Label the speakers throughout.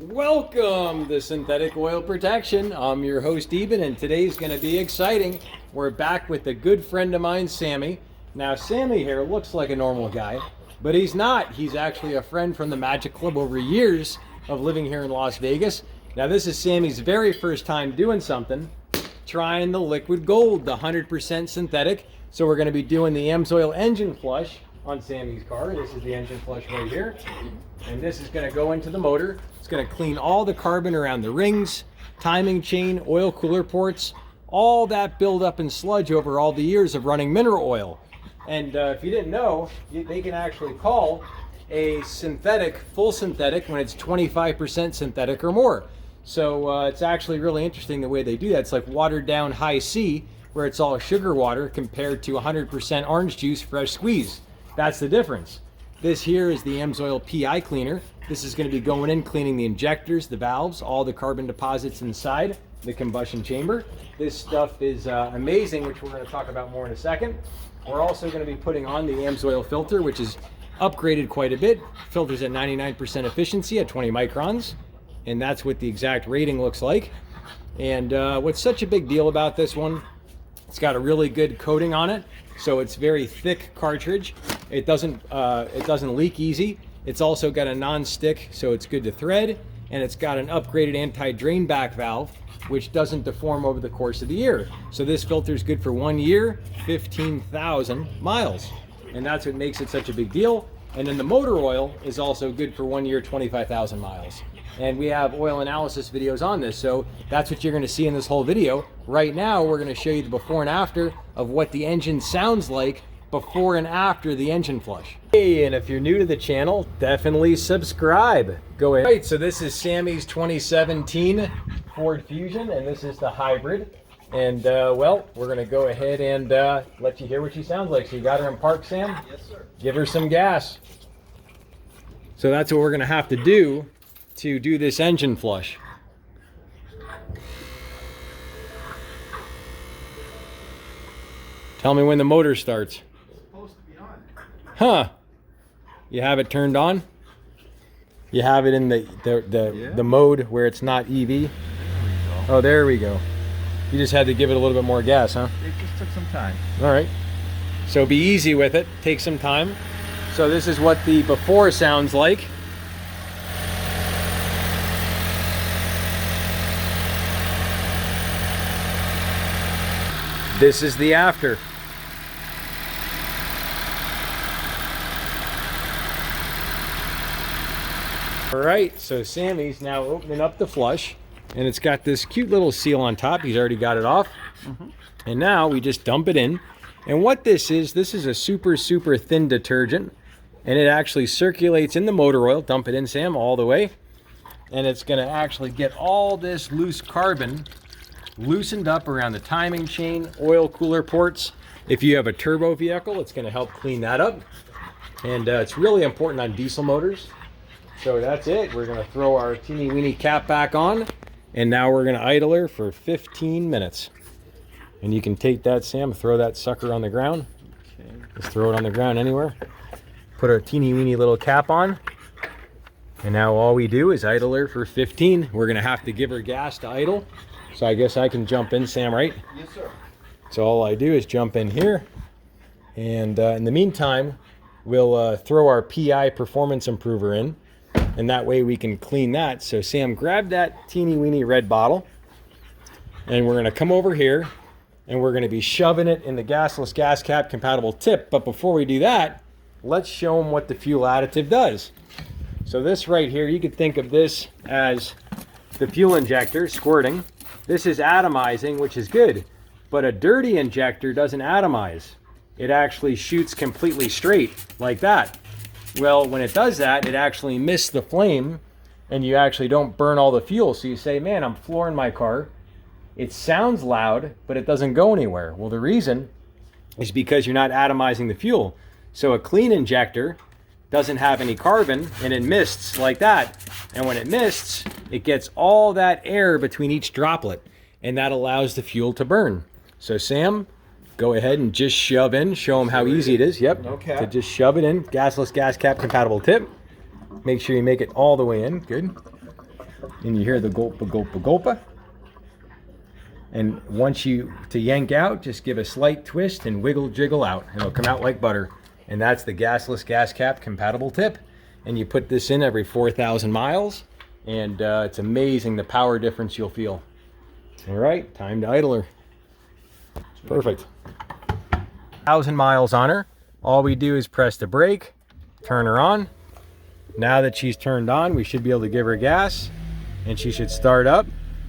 Speaker 1: Welcome to Synthetic Oil Protection. I'm your host Eben, and today's going to be exciting. We're back with a good friend of mine, Sami. Now, Sami here looks like a normal guy, but he's not. He's actually a friend from the Magic Club over years of living here in Las Vegas. Now, this is Sami's very first time doing something, trying the liquid gold, the 100% synthetic. So we're going to be doing the AMSOIL engine flush on Sami's car. This is the engine flush right here. And this is going to go into the motor. It's going to clean all the carbon around the rings, timing chain, oil cooler ports, all that buildup and sludge over all the years of running mineral oil. And if you didn't know, they can actually call a synthetic, full synthetic, when it's 25% synthetic or more. So it's actually really interesting the way they do that. It's like watered down high C, where it's all sugar water compared to 100% orange juice fresh squeeze. That's the difference. This here is the AMSOIL PI cleaner. This is going to be going in, cleaning the injectors, the valves, all the carbon deposits inside the combustion chamber. This stuff is amazing, which we're going to talk about more in a second. We're also going to be putting on the AMSOIL filter, which is upgraded quite a bit. Filters at 99% efficiency at 20 microns. And that's what the exact rating looks like. And what's such a big deal about this one, it's got a really good coating on it. So it's very thick cartridge. It doesn't leak easy. It's also got a non-stick, so it's good to thread. And it's got an upgraded anti-drain back valve, which doesn't deform over the course of the year. So this filter is good for 1 year, 15,000 miles. And that's what makes it such a big deal. And then the motor oil is also good for 1 year, 25,000 miles. And we have oil analysis videos on this, so that's what you're going to see in this whole video. Right now, we're going to show you the before and after of what the engine sounds like before and after the engine flush. Hey, and if you're new to the channel, definitely subscribe. Go ahead. All right, so this is Sami's 2017 Ford Fusion, and this is the hybrid. And well, we're going to go ahead and let you hear what she sounds like. So you got her in park, Sam?
Speaker 2: Yes, sir.
Speaker 1: Give her some gas. So that's what we're going to have to do this engine flush. Tell me when the motor starts.
Speaker 2: It's supposed to be on.
Speaker 1: Huh? You have it turned on? You have it in the mode where it's not EV?
Speaker 2: There we go.
Speaker 1: Oh, there we go. You just had to give it a little bit more gas, huh?
Speaker 2: It just took some time.
Speaker 1: All right. So be easy with it. Take some time. So this is what the before sounds like. This is the after. All right, so Sami's now opening up the flush, and it's got this cute little seal on top. He's already got it off. And now we just dump it in. And what this is a super, super thin detergent, and it actually circulates in the motor oil. Dump it in, Sam, all the way. And it's gonna actually get all this loose carbon loosened up around the timing chain, oil cooler ports. If you have a turbo vehicle, it's going to help clean that up. And it's really important on diesel motors. So that's it. We're going to throw our teeny weeny cap back on, and now we're going to idle her for 15 minutes. And you can take that, Sam, throw that sucker on the ground.
Speaker 2: Okay.
Speaker 1: Just throw it on the ground anywhere. Put our teeny weeny little cap on. And now all we do is idle her for 15. We're going to have to give her gas to idle. So I guess I can jump in, Sam, right?
Speaker 2: Yes, sir.
Speaker 1: So all I do is jump in here. And in the meantime, we'll throw our PI performance improver in. And that way we can clean that. So Sam, grab that teeny weeny red bottle. And we're going to come over here. And we're going to be shoving it in the gasless gas cap compatible tip. But before we do that, let's show them what the fuel additive does. So this right here, you could think of this as the fuel injector squirting. This is atomizing, which is good, but a dirty injector doesn't atomize. It actually shoots completely straight, like that. Well, when it does that, it actually misses the flame, and you actually don't burn all the fuel. So you say, man, I'm flooring my car. It sounds loud, but it doesn't go anywhere. Well, the reason is because you're not atomizing the fuel. So a clean injector doesn't have any carbon, and it mists like that. And when it mists, it gets all that air between each droplet, and that allows the fuel to burn. So Sam, go ahead and just shove in, show them how easy it is. Yep,
Speaker 2: okay.
Speaker 1: To just shove it in, gasless gas cap compatible tip. Make sure you make it all the way in, good. and you hear the gulpa, gulpa, gulpa. And once to yank out, just give a slight twist and wiggle, jiggle out. And it'll come out like butter. And that's the gasless gas cap compatible tip. And you put this in every 4,000 miles. And it's amazing the power difference you'll feel. All right, time to idle her. Perfect. 1,000 miles on her. All we do is press the brake, turn her on. Now that she's turned on, we should be able to give her gas and she should start up.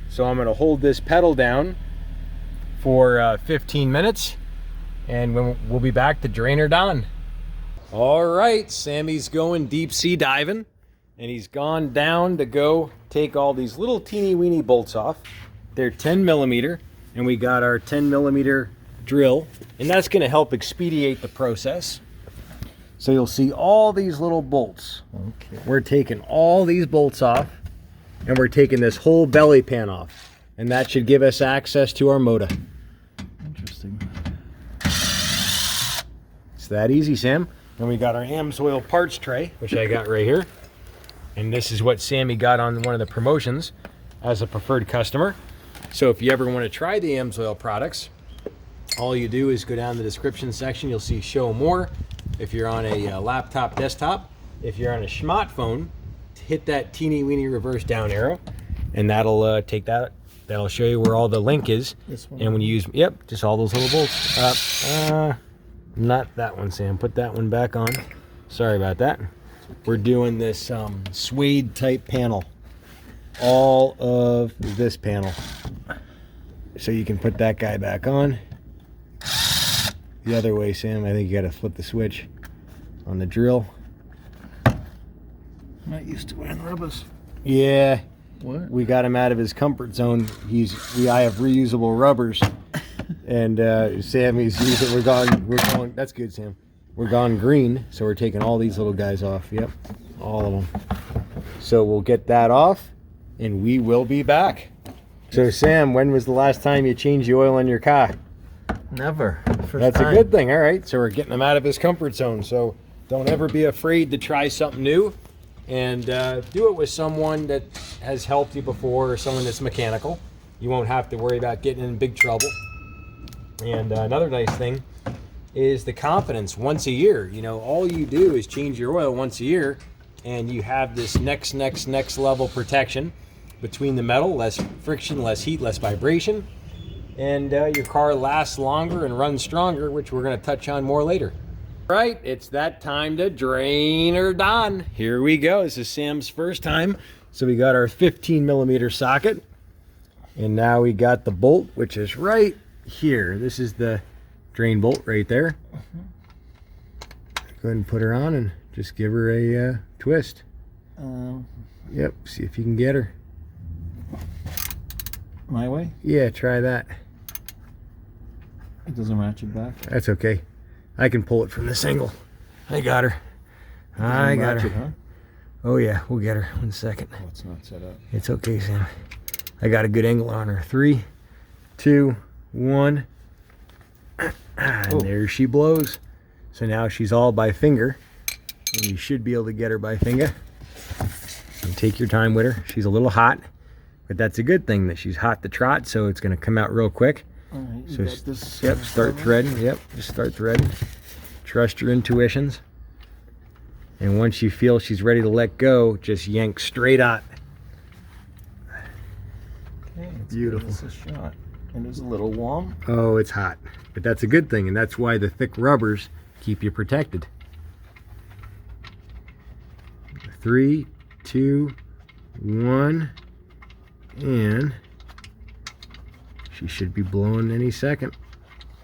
Speaker 1: So I'm going to hold this pedal down for 15 minutes and we'll be back to drain her down. All right, Sammy's going deep sea diving and he's gone down to go take all these little teeny weeny bolts off. They're 10 millimeter and we got our 10 millimeter drill, and that's going to help expedite the process. So you'll see all these little bolts. Okay. We're taking all these bolts off and we're taking this whole belly pan off, and that should give us access to our motor.
Speaker 2: Interesting.
Speaker 1: It's that easy, Sam. And we got our AMSOIL parts tray, which I got right here. And this is what Sammy got on one of the promotions as a preferred customer. So if you ever want to try the AMSOIL products, all you do is go down the description section. You'll see show more. If you're on a laptop, desktop, if you're on a smartphone, hit that teeny weeny reverse down arrow, and that'll take that. That'll show you where all the link is. This one. And when you use, yep, just all those little bolts. Not that one, Sam. Put that one back on. Sorry about that. We're doing this suede type panel. All of this panel. So you can put that guy back on. The other way, Sam. I think you got to flip the switch on the drill.
Speaker 2: I'm not used to wearing rubbers.
Speaker 1: Yeah.
Speaker 2: What?
Speaker 1: We got him out of his comfort zone. I have reusable rubbers, and Sammy's using. We're going. That's good, Sam. We're gone green, so we're taking all these little guys off. Yep, all of them. So we'll get that off, and we will be back. So Sam, when was the last time you changed the oil on your car?
Speaker 2: Never.
Speaker 1: That's a good thing. All right, so we're getting him out of his comfort zone. So don't ever be afraid to try something new, and do it with someone that has helped you before, or someone that's mechanical. You won't have to worry about getting in big trouble. And another nice thing is the confidence once a year. You know, all you do is change your oil once a year, and you have this next level protection between the metal, less friction, less heat, less vibration, and your car lasts longer and runs stronger, which we're going to touch on more later. Right, it's that time to drain her down. Here we go. This is Sam's first time. So we got our 15 millimeter socket, and now we got the bolt, which is right here. This is the drain bolt right there. Go ahead and put her on and just give her a twist. Yep, see if you can get her.
Speaker 2: My way?
Speaker 1: Yeah, try that.
Speaker 2: It doesn't ratchet back?
Speaker 1: That's okay. I can pull it from this angle. I got her. I got her. Huh? Oh yeah, we'll get her. 1 second.
Speaker 2: Oh, it's not set up.
Speaker 1: It's okay, Sam. I got a good angle on her. 3, 2, 1. And there she blows. So now she's all by finger. And you should be able to get her by finger. And take your time with her. She's a little hot, but that's a good thing that she's hot to trot, so it's going to come out real quick.
Speaker 2: All right,
Speaker 1: so yep, start threading. Yep, just start threading. Trust your intuitions. And once you feel she's ready to let go, just yank straight out.
Speaker 2: Okay,
Speaker 1: beautiful.
Speaker 2: It's a shot. And it's a little warm.
Speaker 1: Oh, it's hot. But that's a good thing, and that's why the thick rubbers keep you protected. 3, 2, 1, and she should be blowing any second.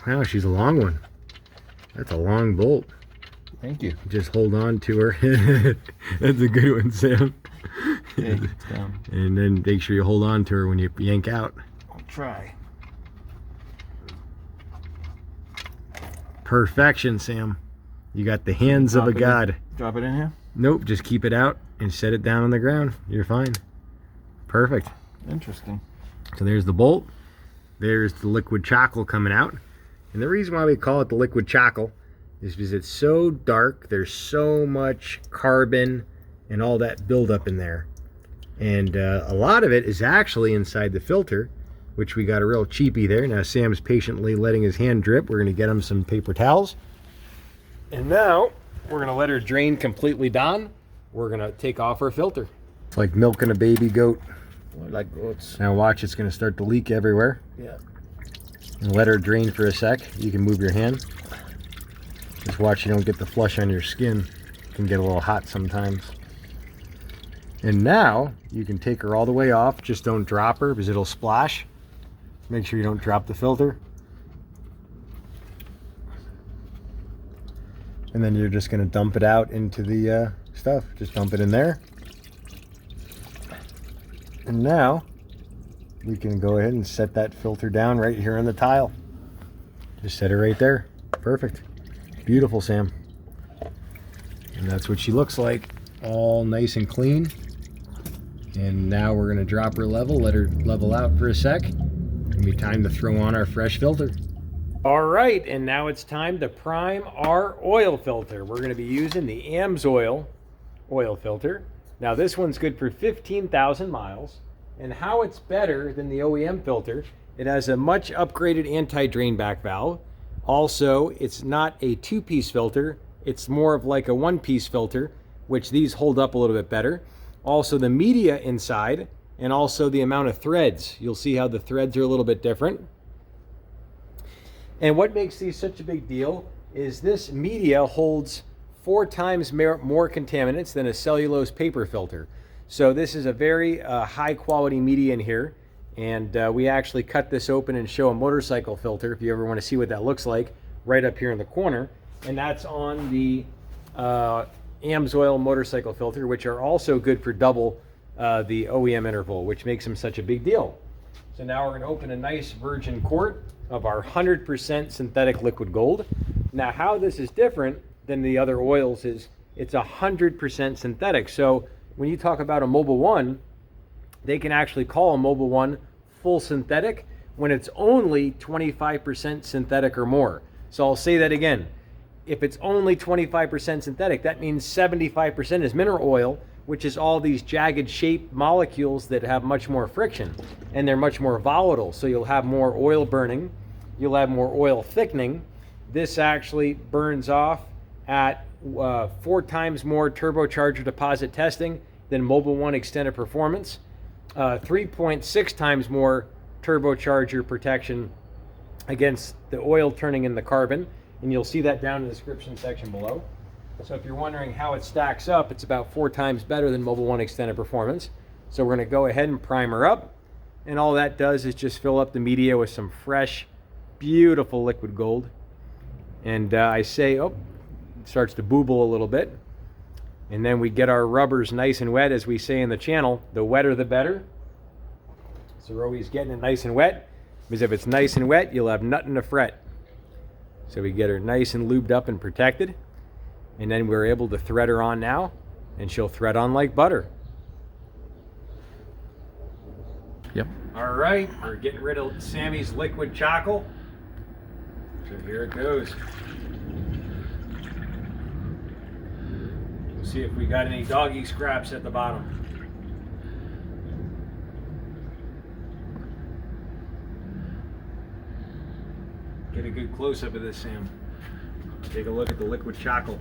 Speaker 1: Wow, she's a long one. That's a long bolt.
Speaker 2: Thank you.
Speaker 1: Just hold on to her. That's a good one, Sam.
Speaker 2: Okay, it's down.
Speaker 1: And then make sure you hold on to her when you yank out.
Speaker 2: I'll try.
Speaker 1: Perfection, Sam. You got the hands of a god.
Speaker 2: Drop it in here?
Speaker 1: Nope, just keep it out and set it down on the ground. You're fine. Perfect.
Speaker 2: Interesting.
Speaker 1: So there's the bolt. There's the liquid charcoal coming out. And the reason why we call it the liquid charcoal is because it's so dark. There's so much carbon and all that buildup in there. And a lot of it is actually inside the filter, which we got a real cheapie there. Now Sam's patiently letting his hand drip. We're going to get him some paper towels. And now we're going to let her drain completely down. We're going to take off our filter. It's like milking a baby goat.
Speaker 2: Like goats.
Speaker 1: Now watch, it's going to start to leak everywhere.
Speaker 2: Yeah.
Speaker 1: And let her drain for a sec. You can move your hand. Just watch you don't get the flush on your skin. It can get a little hot sometimes. And now you can take her all the way off. Just don't drop her because it'll splash. Make sure you don't drop the filter. And then you're just going to dump it out into the stuff. Just dump it in there. And now we can go ahead and set that filter down right here on the tile. Just set it right there. Perfect. Beautiful, Sam. And that's what she looks like. All nice and clean. And now we're going to drop her level, let her level out for a sec. It'll be time to throw on our fresh filter. All right, and now it's time to prime our oil filter. We're going to be using the AMSOIL oil filter. Now this one's good for 15,000 miles. And how it's better than the OEM filter, it has a much upgraded anti-drain back valve. Also, it's not a two-piece filter. It's more of like a one-piece filter, which these hold up a little bit better. Also the media inside, and also the amount of threads. You'll see how the threads are a little bit different. And what makes these such a big deal is this media holds 4 times more contaminants than a cellulose paper filter. So this is a very high quality media in here. And we actually cut this open and show a motorcycle filter, if you ever want to see what that looks like, right up here in the corner. And that's on the AMSOIL motorcycle filter, which are also good for double the OEM interval, which makes them such a big deal. So now we're going to open a nice virgin quart of our 100% synthetic liquid gold. Now how this is different than the other oils is it's 100% synthetic. So when you talk about a Mobil 1, they can actually call a Mobil 1 full synthetic when it's only 25% synthetic or more. So I'll say that again. If it's only 25% synthetic, that means 75% is mineral oil, which is all these jagged shaped molecules that have much more friction and they're much more volatile. So you'll have more oil burning, you'll have more oil thickening. This actually burns off at 4 times more turbocharger deposit testing than Mobil 1 extended performance, 3.6 times more turbocharger protection against the oil turning in the carbon. And you'll see that down in the description section below. So if you're wondering how it stacks up, it's about 4 times better than Mobil 1 extended performance. So we're going to go ahead and prime her up. And all that does is just fill up the media with some fresh, beautiful liquid gold. And I say, oh, it starts to booble a little bit. And then we get our rubbers nice and wet, as we say in the channel. The wetter the better. So we're always getting it nice and wet, because if it's nice and wet, you'll have nothing to fret. So we get her nice and lubed up and protected. And then we're able to thread her on now, and she'll thread on like butter.
Speaker 2: Yep.
Speaker 1: All right, we're getting rid of Sammy's liquid chocolate. So here it goes. We'll see if we got any doggy scraps at the bottom. Get a good close-up of this, Sam. Take a look at the liquid chocolate.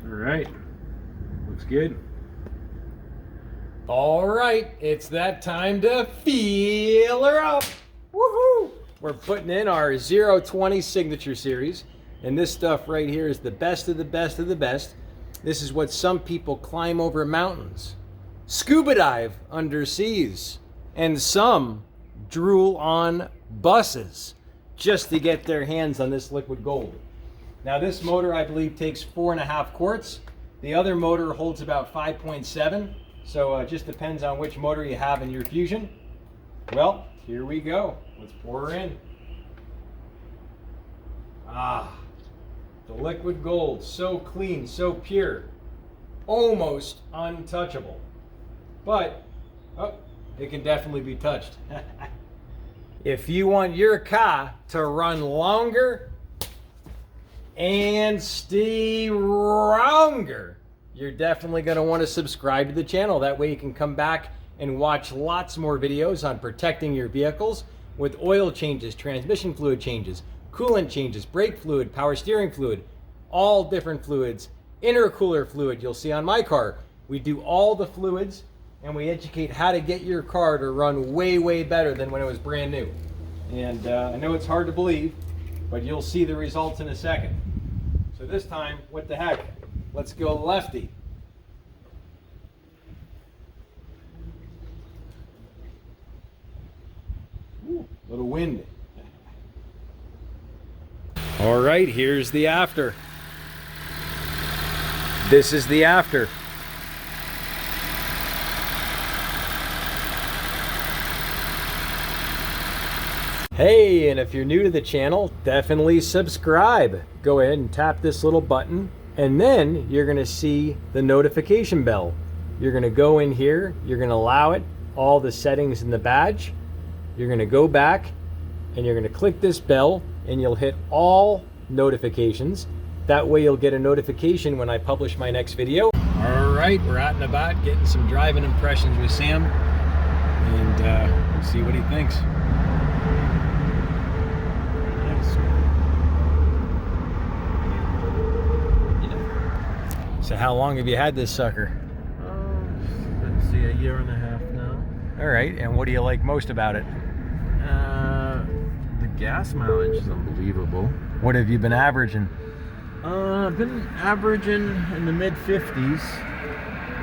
Speaker 1: All right, looks good. All right, it's that time to feel her up. Woohoo! We're putting in our 020 Signature Series, and this stuff right here is the best of the best of the best. This is what some people climb over mountains, scuba dive under seas, and some drool on buses just to get their hands on this liquid gold. Now this motor, I believe, takes 4.5 quarts. The other motor holds about 5.7. So it just depends on which motor you have in your Fusion. Well, here we go. Let's pour her in. Ah, the liquid gold, so clean, so pure, almost untouchable. But, oh, it can definitely be touched. If you want your car to run longer, and stronger, you're definitely going to want to subscribe to the channel. That way you can come back and watch lots more videos on protecting your vehicles with oil changes, transmission fluid changes, coolant changes, brake fluid, power steering fluid, all different fluids, intercooler fluid you'll see on my car. We do all the fluids and we educate how to get your car to run way, way better than when it was brand new. And I know it's hard to believe, but you'll see the results in a second. So this time, what the heck? Let's go lefty. Ooh, little wind. All right, here's the after. This is the after. Hey, and if you're new to the channel, definitely subscribe. Go ahead and tap this little button, and then you're gonna see the notification bell. You're gonna go in here, you're gonna allow it, all the settings in the badge. You're gonna go back, and you're gonna click this bell, and you'll hit all notifications. That way you'll get a notification when I publish my next video. All right, we're out and about getting some driving impressions with Sam, and we'll see what he thinks. So how long have you had this sucker?
Speaker 2: Let's see, a year and a half now.
Speaker 1: All right, and what do you like most about it?
Speaker 2: The gas mileage is unbelievable.
Speaker 1: What have you been averaging?
Speaker 2: I've been averaging in the mid-50s,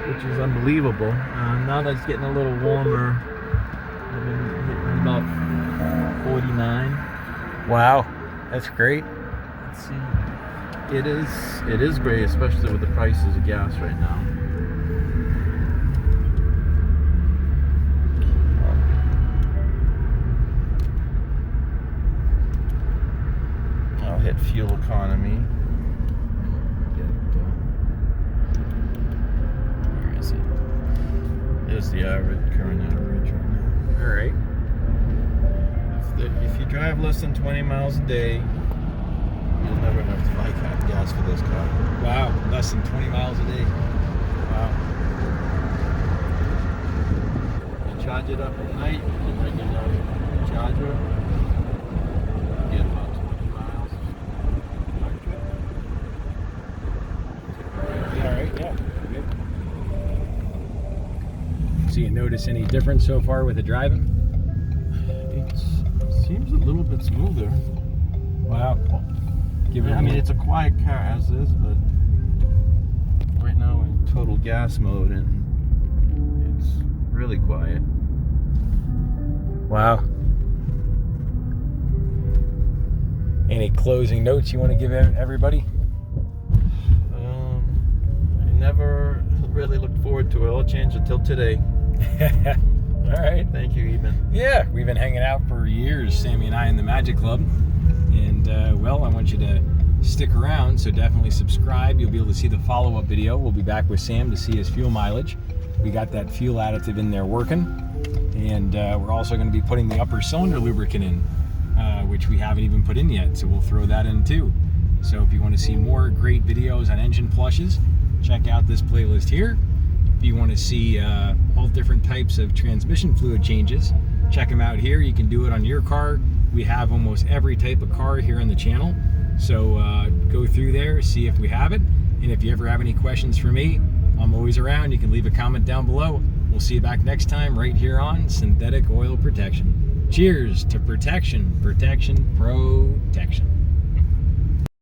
Speaker 2: which is unbelievable. Now that it's getting a little warmer, I've been hitting about 49.
Speaker 1: Wow, that's great.
Speaker 2: Let's see. It is great, especially with the prices of gas right now. I'll hit fuel economy. Where is it? There's the average, current average right now.
Speaker 1: All right.
Speaker 2: If you drive less than 20 miles a day, you'll never have to buy gas for this car.
Speaker 1: Wow, less than 20 miles a day. Wow.
Speaker 2: You charge it up at night, you bring it out to the charger, you get about 20 miles.
Speaker 1: All right, yeah. Good. So you notice any difference so far with the driving?
Speaker 2: It seems a little bit smoother.
Speaker 1: Wow.
Speaker 2: I mean, it's a quiet car as is, but right now we're in total gas mode and it's really quiet.
Speaker 1: Wow. Any closing notes you want to give everybody?
Speaker 2: I never really looked forward to an oil change until today.
Speaker 1: All right.
Speaker 2: Thank you, Eben.
Speaker 1: Yeah, we've been hanging out for years, Sammy and I, in the Magic Club. And, well, I want you to stick around, so definitely subscribe. You'll be able to see the follow-up video. We'll be back with Sam to see his fuel mileage. We got that fuel additive in there working. And we're also going to be putting the upper cylinder lubricant in, which we haven't even put in yet, so we'll throw that in too. So if you want to see more great videos on engine flushes, check out this playlist here. If you want to see all different types of transmission fluid changes, check them out here. You can do it on your car. We have almost every type of car here on the channel. So go through there, see if we have it. And if you ever have any questions for me, I'm always around. You can leave a comment down below. We'll see you back next time right here on Synthetic Oil Protection. Cheers to protection, protection, protection.